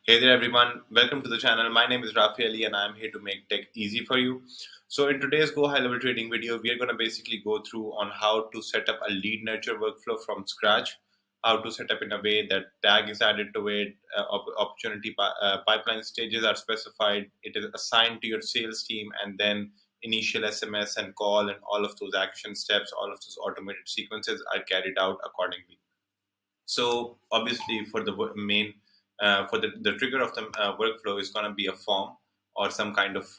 Hey there, everyone. Welcome to the channel. My name is Rafi Ali, and I'm here to make tech easy for you. So, in today's Go High Level Trading video, we are going to basically go through on how to set up a lead nurture workflow from scratch, how to set up in a way that tag is added to it, pipeline stages are specified, it is assigned to your sales team, and then initial SMS and call and all of those action steps, all of those automated sequences are carried out accordingly. So obviously, for the main for the trigger of the workflow is going to be a form or some kind of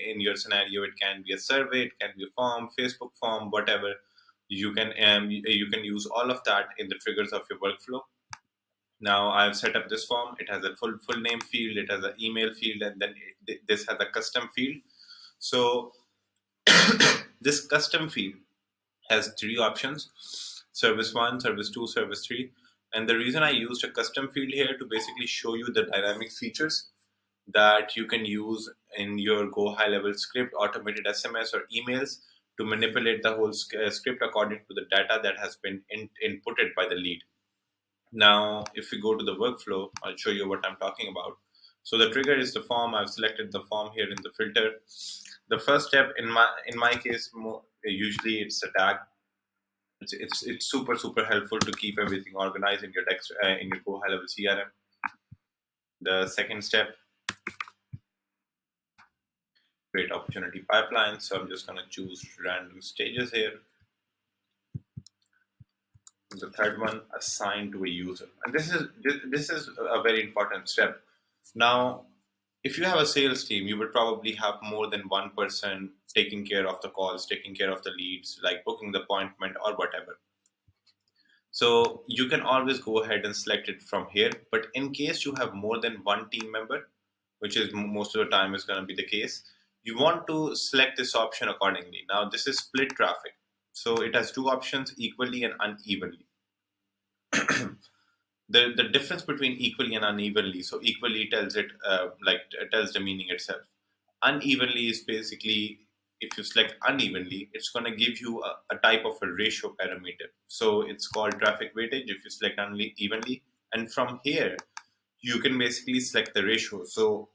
in your scenario it can be a survey, it can be a form, Facebook form, whatever. You can use all of that in the triggers of your workflow. Now I've set up this form. It has a full name field, it has an email field, and then this has a custom field. So this custom field has three options: service 1, service 2, service 3. And the reason I used a custom field here to basically show you the dynamic features that you can use in your Go High Level script, automated SMS or emails to manipulate the whole script according to the data that has been inputted by the lead. Now, if we go to the workflow, I'll show you what I'm talking about. So the trigger is the form. I've selected the form here in the filter. The first step in my case, usually it's a tag. It's super helpful to keep everything organized in your in your Go High Level CRM. The second step, create opportunity pipeline. So I'm just going to choose random stages here. The third one, assign to a user, and this is a very important step. Now, if you have a sales team, you would probably have more than one person taking care of the calls, taking care of the leads, like booking the appointment or whatever. So you can always go ahead and select it from here. But in case you have more than one team member, which is most of the time is going to be the case, you want to select this option accordingly. Now this is split traffic. So it has two options, equally and unevenly. The difference between equally and unevenly. So equally tells it tells the meaning itself. Unevenly is basically, if you select unevenly, it's going to give you a type of a ratio parameter. So it's called traffic weightage if you select unevenly, and from here you can basically select the ratio. So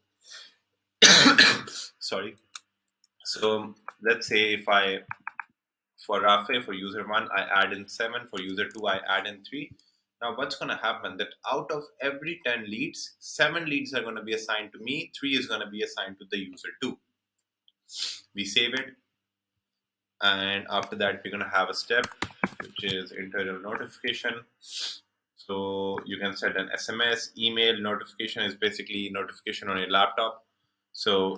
sorry. So let's say if I, for Rafe, for user 1, I add in 7. For user 2, I add in 3. Now, what's going to happen that out of every 10 leads, 7 leads are going to be assigned to me, 3 is going to be assigned to the user 2. We save it. And after that, we're going to have a step, which is internal notification. So you can set an SMS, email notification is basically notification on your laptop. So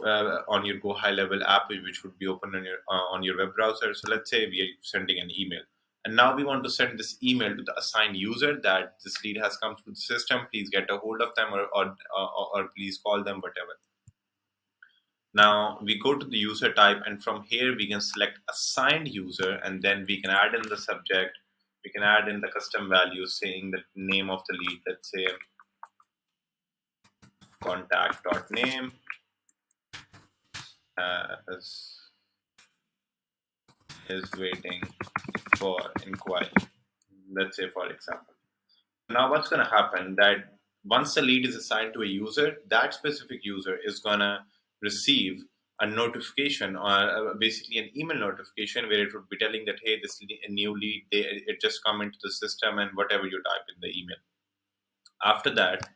on your Go High Level app, which would be open on your web browser. So let's say we are sending an email, and now we want to send this email to the assigned user that this lead has come through the system. Please get a hold of them, or please call them, whatever. Now we go to the user type, and from here we can select assigned user, and then we can add in the subject. We can add in the custom values saying the name of the lead. Let's say contact.name as is waiting for inquiry. Let's say, for example. Now what's going to happen that once the lead is assigned to a user, that specific user is going to receive a notification, or basically an email notification, where it would be telling that, hey, this new lead, it just come into the system, and whatever you type in the email. After that,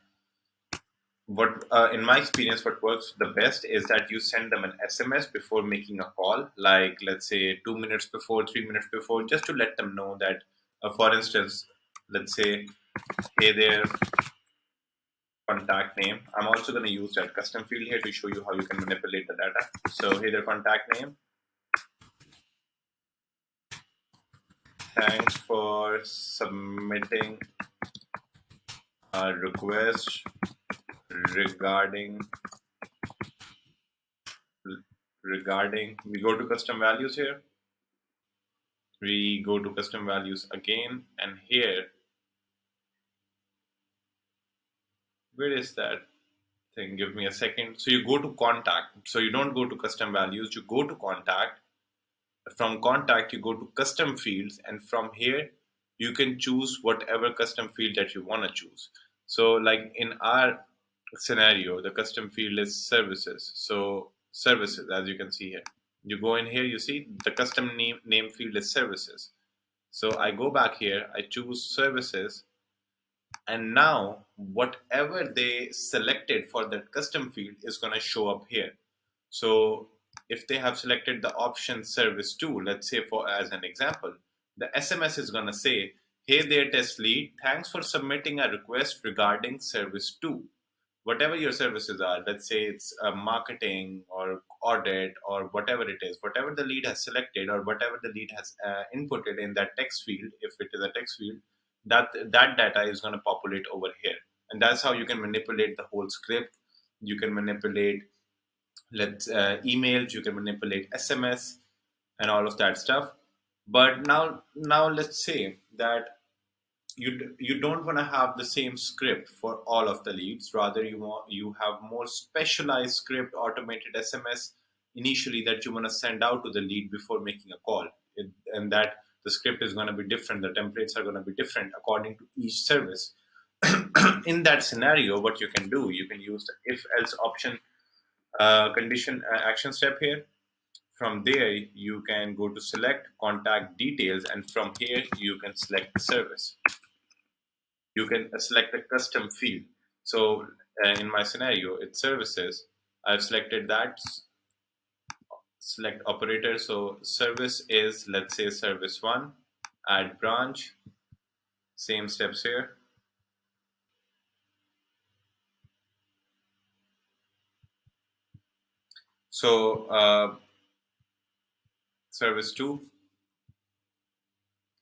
what in my experience, what works the best is that you send them an SMS before making a call, like let's say 2 minutes before, 3 minutes before, just to let them know that, for instance, let's say, hey there, contact name. I'm also going to use that custom field here to show you how you can manipulate the data. So hey there, contact name. Thanks for submitting a request regarding we go to custom values here. We go to custom values again, and here, where is that thing? Give me a second. So you go to contact. So you don't go to custom values, you go to contact. From contact, you go to custom fields, and from here, you can choose whatever custom field that you want to choose. So, like in our scenario, the custom field is services. So services, as you can see here, you go in here, you see the custom name field is services. So I go back here, I choose services, and now whatever they selected for that custom field is going to show up here. So if they have selected the option service 2, let's say for as an example, the SMS is going to say, hey there test lead, thanks for submitting a request regarding service 2. Whatever your services are, let's say it's marketing or audit or whatever it is, whatever the lead has selected or whatever the lead has inputted in that text field, if it is a text field, that data is going to populate over here. And that's how you can manipulate the whole script. You can manipulate emails, you can manipulate SMS and all of that stuff. But now let's say that you don't want to have the same script for all of the leads. Rather, you have more specialized script, automated SMS initially that you want to send out to the lead before making a call. And that the script is going to be different, the templates are going to be different according to each service. In that scenario, what you can do, you can use the if else option, condition action step here. From there you can go to select contact details, and from here you can select the service. You can select a custom field. So in my scenario, it's services. I've selected that. Select operator. So service is, let's say, service 1. Add branch. Same steps here. So service 2,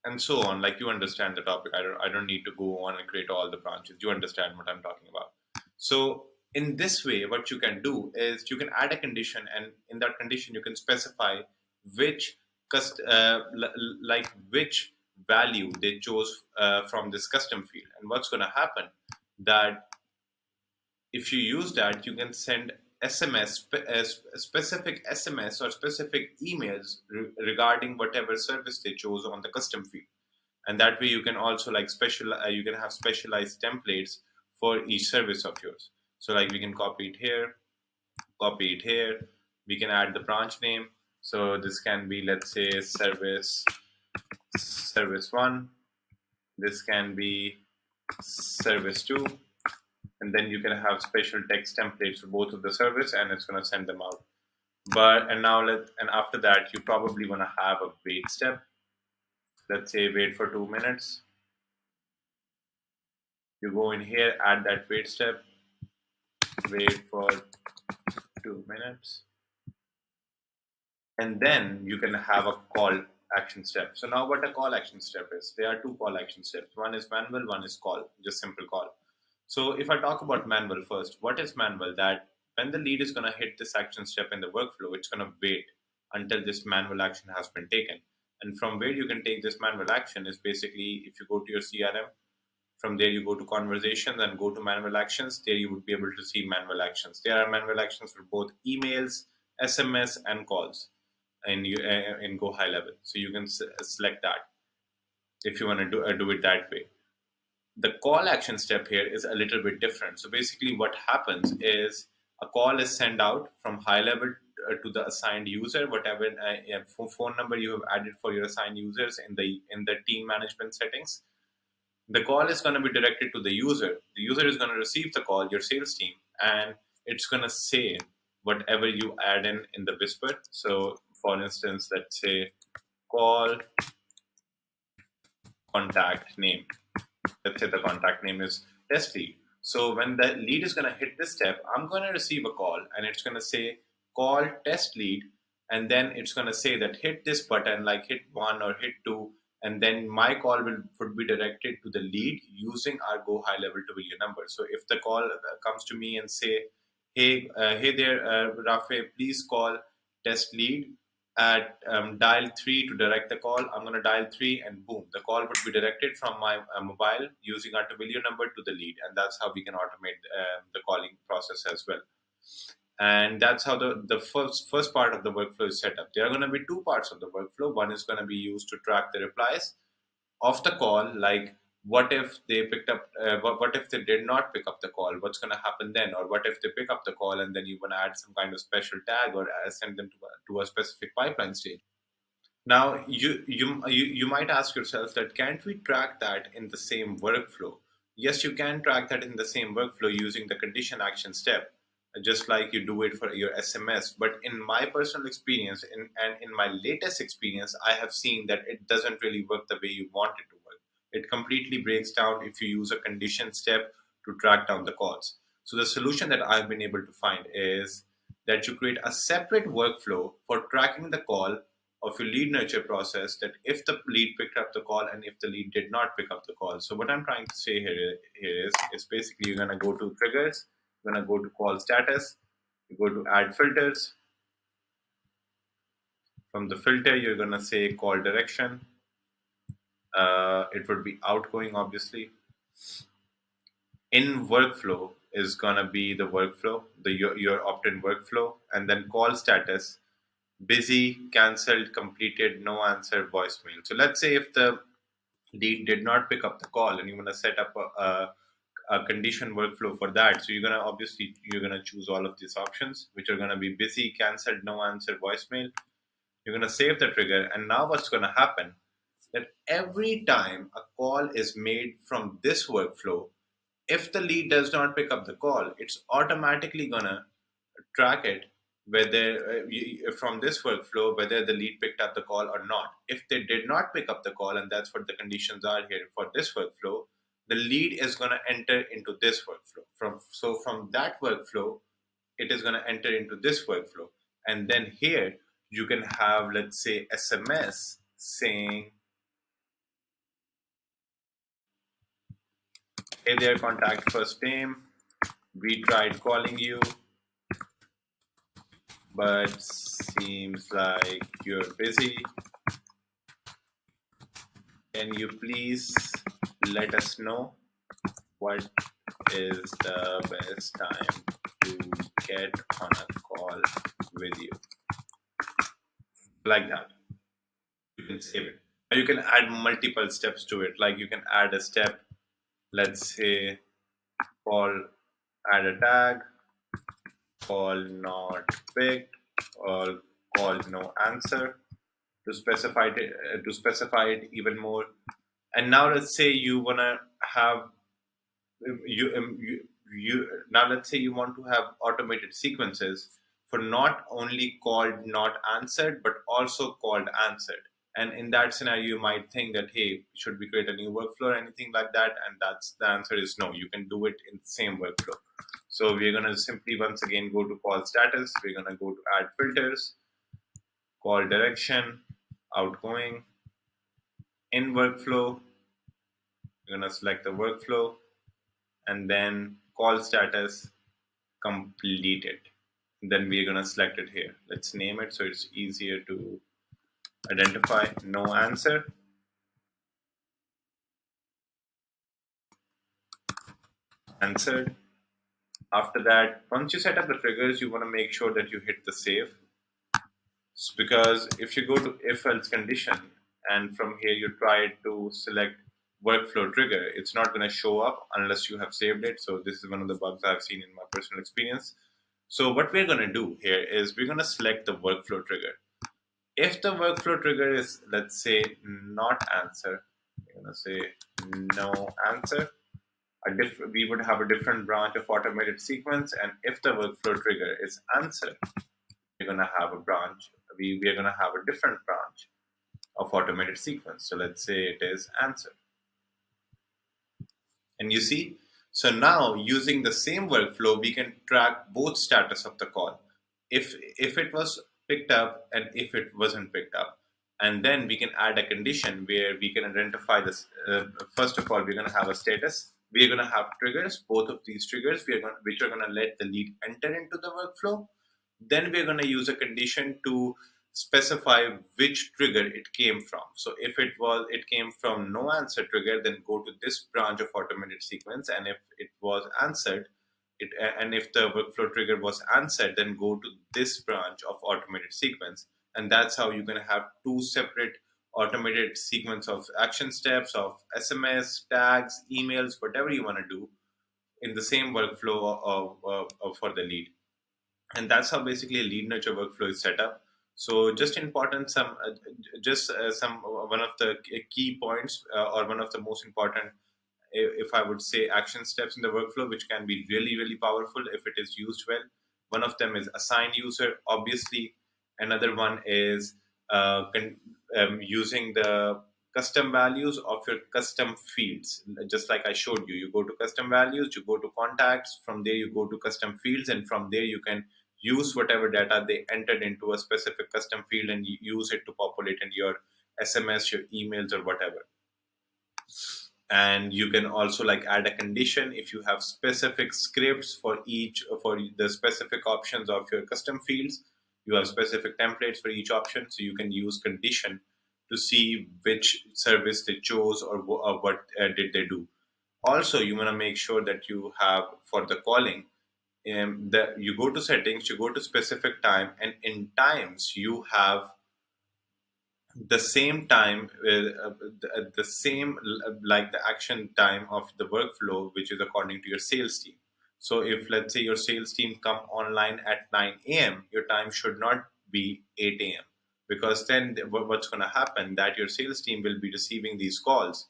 and so on. Like, you understand the topic. I don't need to go on and create all the branches. You understand what I'm talking about. So in this way, what you can do is you can add a condition, and in that condition you can specify which like which value they chose from this custom field. And what's going to happen, that if you use that, you can send specific SMS or specific emails regarding whatever service they chose on the custom field. And that way you can also like you can have specialized templates for each service of yours. So like we can copy it here, copy it here. We can add the branch name. So this can be, let's say, service 1. This can be service 2. And then you can have special text templates for both of the service, and it's going to send them out. But and after that you probably want to have a wait step. Let's say wait for 2 minutes. You go in here, add that wait step, wait for 2 minutes, and then you can have a call action step. So now what a call action step is, there are two call action steps. One is manual, one is call, just simple call. So if I talk about manual first, what is manual? That when the lead is going to hit this action step in the workflow, it's going to wait until this manual action has been taken. And from where you can take this manual action is basically, if you go to your CRM, from there you go to conversations and go to manual actions. There you would be able to see manual actions. There are manual actions for both emails, SMS, and calls in GoHighLevel. So you can select that if you want to do it that way. The call action step here is a little bit different. So basically what happens is a call is sent out from high level to the assigned user, whatever phone number you have added for your assigned users in the team management settings. The call is going to be directed to the user. The user is going to receive the call, your sales team, and it's going to say whatever you add in the whisper. So for instance, let's say call contact name. Let's say the contact name is test lead. So when the lead is going to hit this step, I'm going to receive a call, and it's going to say call test lead, and then it's going to say that hit this button, like hit 1 or hit 2, and then my call would be directed to the lead using our GoHighLevel Twilio number. So if the call comes to me and say, hey there, Rafe, please call test lead at dial 3 to direct the call. I'm going to dial 3, and boom, the call would be directed from my mobile using our Twilio number to the lead. And that's how we can automate the calling process as well. And that's how the first part of the workflow is set up. There are going to be two parts of the workflow. One is going to be used to track the replies of the call, like What if they picked up, what if they did not pick up the call? What's going to happen then? Or what if they pick up the call and then you want to add some kind of special tag, or send them to a specific pipeline stage? Now, you might ask yourself that can't we track that in the same workflow? Yes, you can track that in the same workflow using the condition action step, just like you do it for your SMS. But in my personal experience, and in my latest experience, I have seen that it doesn't really work the way you want it to work. It completely breaks down if you use a condition step to track down the calls. So the solution that I've been able to find is that you create a separate workflow for tracking the call of your lead nurture process, that if the lead picked up the call and if the lead did not pick up the call. So what I'm trying to say here is basically you're going to go to triggers, you're going to go to call status, you go to add filters. From the filter, you're going to say call direction. It would be outgoing, obviously. In workflow is going to be the workflow, your opt-in workflow, and then call status, busy, cancelled, completed, no answer, voicemail. So let's say if the lead did not pick up the call and you want to set up a condition workflow for that. So you're gonna choose all of these options, which are gonna be busy, cancelled, no answer, voicemail. You're gonna save the trigger, and now what's gonna happen, that every time a call is made from this workflow, if the lead does not pick up the call, it's automatically gonna track it whether from this workflow whether the lead picked up the call or not. If they did not pick up the call, and that's what the conditions are here for this workflow, the lead is going to enter into this workflow. From that workflow, it is going to enter into this workflow, and then here you can have, let's say, SMS saying, "Hey there, contact first name. We tried calling you, but seems like you're busy. Can you please let us know what is the best time to get on a call with you?" Like that. You can save it. Or you can add multiple steps to it. Like you can add a step, let's say call, add a tag, call not picked, or call no answer, to specify it even more. And now let's say you wanna have you now let's say you want to have automated sequences for not only called not answered but also called answered. And in that scenario you might think that, hey, should we create a new workflow or anything like that? And that's the answer is no, you can do it in the same workflow. So we're going to simply once again go to call status, we're going to go to add filters, call direction, outgoing. In workflow, we're going to select the workflow, and then call status completed. Then we're going to select it here. Let's name it so it's easier to identify. No answer. Answered. After that, once you set up the triggers, you want to make sure that you hit the save. Because if you go to if else condition and from here you try to select workflow trigger, it's not going to show up unless you have saved it. So this is one of the bugs I've seen in my personal experience. So what we're going to do here is we're going to select the workflow trigger. If the workflow trigger is, let's say, not answer, we're going to say no answer. We would have a different branch of automated sequence. And if the workflow trigger is answer, we're going to have a branch. We are going to have a different branch of automated sequence. So let's say it is answer. And you see, so now using the same workflow, we can track both status of the call. If it was picked up and if it wasn't picked up. And then we can add a condition where we can identify this. First of all, we're going to have a status. We're going to have triggers. Both of these triggers, which are going to let the lead enter into the workflow. Then we're going to use a condition to specify which trigger it came from. So if it came from no answer trigger, then go to this branch of automated sequence. And if it was answered, and if the workflow trigger was answered, then go to this branch of automated sequence. And that's how you're going to have two separate automated sequence of action steps of SMS, tags, emails, whatever you want to do in the same workflow for the lead. And that's how basically a lead nurture workflow is set up. So just important some just some one of the key points or one of the most important, if I would say, action steps in the workflow, which can be really, really powerful if it is used well. One of them is assign user, obviously. Another one is using the custom values of your custom fields. Just like I showed you, you go to custom values, you go to contacts, from there you go to custom fields, and from there you can use whatever data they entered into a specific custom field and use it to populate in your SMS, your emails, or whatever. And you can also like add a condition if you have specific scripts for each, for the specific options of your custom fields. You have specific templates for each option, so you can use condition to see which service they chose, or what did they do. Also, you want to make sure that you have for the calling, that you go to settings, you go to specific time, and in times you have the same time, the same like the action time of the workflow, which is according to your sales team. So if let's say your sales team come online at 9 a.m., your time should not be 8 a.m., because then what's going to happen, that your sales team will be receiving these calls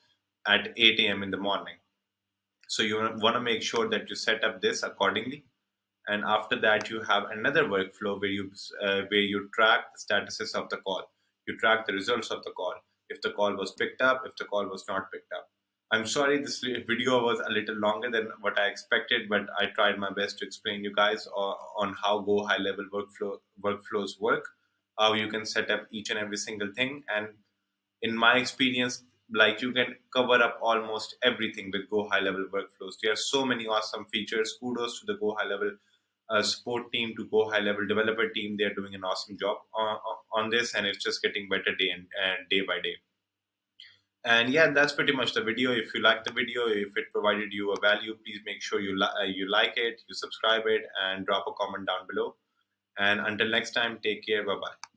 at 8 a.m. in the morning. So you want to make sure that you set up this accordingly. And after that you have another workflow where you track the statuses of the call. You track the results of the call, if the call was picked up, if the call was not picked up. I'm sorry this video was a little longer than what I expected, but I tried my best to explain you guys on how GoHighLevel workflows work, how you can set up each and every single thing. And in my experience, like, you can cover up almost everything with GoHighLevel workflows. There are so many awesome features. Kudos to the GoHighLevel support team, to GoHighLevel developer team. They're doing an awesome job on this, and it's just getting better and day by day. And yeah, that's pretty much the video. If you like the video, if it provided you a value, please make sure you like it, you subscribe it, and drop a comment down below. And until next time, take care. Bye bye.